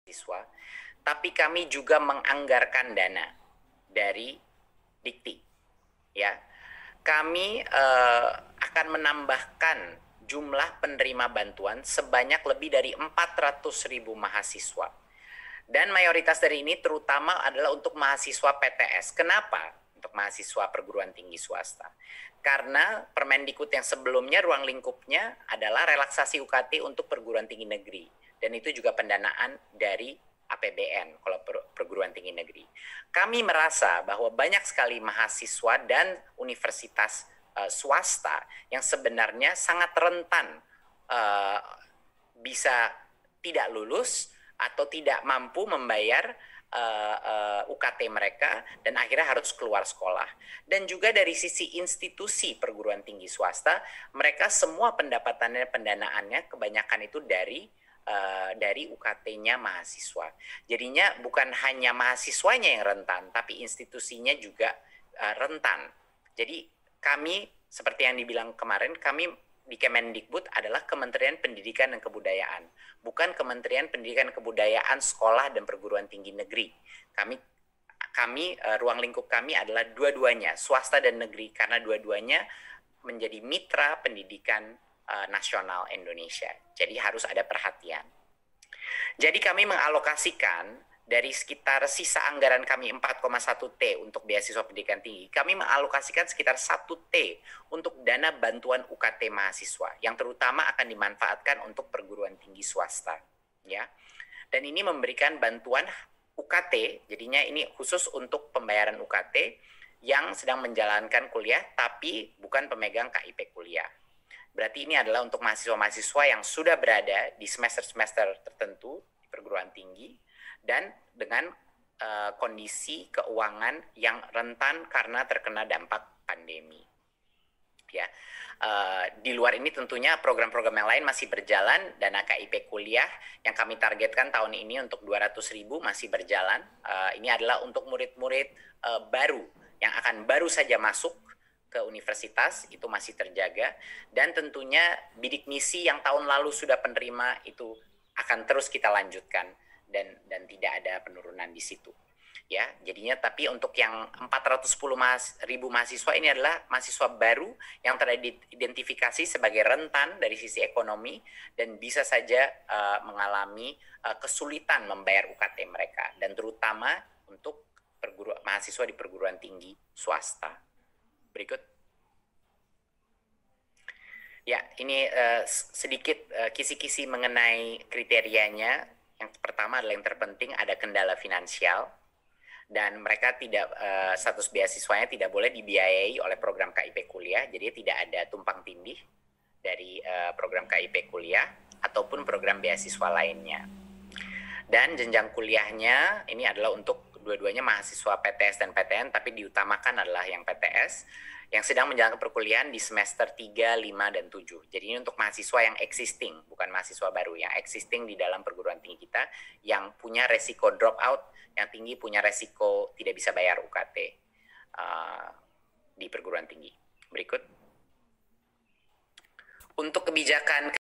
siswa, tapi kami juga menganggarkan dana dari Dikti. Ya, kami akan menambahkan jumlah penerima bantuan sebanyak lebih dari 400.000 mahasiswa. Dan mayoritas dari ini terutama adalah untuk mahasiswa PTS. Kenapa? Untuk mahasiswa perguruan tinggi swasta. Karena Permendikbud yang sebelumnya ruang lingkupnya adalah relaksasi UKT untuk perguruan tinggi negeri. Dan itu juga pendanaan dari APBN kalau perguruan tinggi negeri. Kami merasa bahwa banyak sekali mahasiswa dan universitas swasta yang sebenarnya sangat rentan bisa tidak lulus atau tidak mampu membayar UKT mereka dan akhirnya harus keluar sekolah. Dan juga dari sisi institusi perguruan tinggi swasta, mereka semua pendapatannya, pendanaannya kebanyakan itu dari UKT-nya mahasiswa. Jadinya bukan hanya mahasiswanya yang rentan, tapi institusinya juga rentan. Jadi kami, seperti yang dibilang kemarin, kami di Kemendikbud adalah Kementerian Pendidikan dan Kebudayaan, bukan Kementerian Pendidikan dan Kebudayaan Sekolah dan Perguruan Tinggi Negeri. Kami ruang lingkup kami adalah dua-duanya, swasta dan negeri, karena dua-duanya menjadi mitra pendidikan nasional Indonesia. Jadi harus ada perhatian. Jadi kami mengalokasikan dari sekitar sisa anggaran kami 4,1 T untuk beasiswa pendidikan tinggi, kami mengalokasikan sekitar 1 T untuk dana bantuan UKT mahasiswa, yang terutama akan dimanfaatkan untuk perguruan tinggi swasta. Ya. Dan ini memberikan bantuan UKT, jadinya ini khusus untuk pembayaran UKT yang sedang menjalankan kuliah, tapi bukan pemegang KIP kuliah. Berarti ini adalah untuk mahasiswa-mahasiswa yang sudah berada di semester-semester tertentu di perguruan tinggi dan dengan kondisi keuangan yang rentan karena terkena dampak pandemi. Ya, di luar ini tentunya program-program yang lain masih berjalan. Dana KIP kuliah yang kami targetkan tahun ini untuk 200.000 masih berjalan. Ini adalah untuk murid-murid baru yang akan baru saja masuk ke universitas, itu masih terjaga. Dan tentunya bidik misi yang tahun lalu sudah penerima itu akan terus kita lanjutkan dan tidak ada penurunan di situ. Ya, jadinya tapi untuk yang 410.000 mahasiswa ini adalah mahasiswa baru yang teridentifikasi sebagai rentan dari sisi ekonomi dan bisa saja mengalami kesulitan membayar UKT mereka, dan terutama untuk mahasiswa di perguruan tinggi swasta. Berikut. Ya, ini sedikit kisi-kisi mengenai kriterianya. Yang pertama adalah yang terpenting ada kendala finansial, dan mereka tidak status beasiswanya tidak boleh dibiayai oleh program KIP kuliah, jadi tidak ada tumpang tindih dari program KIP kuliah ataupun program beasiswa lainnya. Dan jenjang kuliahnya ini adalah untuk dua-duanya mahasiswa PTS dan PTN, tapi diutamakan adalah yang PTS yang sedang menjalankan perkuliahan di semester 3, 5, dan 7. Jadi ini untuk mahasiswa yang existing, bukan mahasiswa baru, yang existing di dalam perguruan tinggi kita, yang punya resiko drop out yang tinggi, punya resiko tidak bisa bayar UKT di perguruan tinggi. Berikut. Untuk kebijakan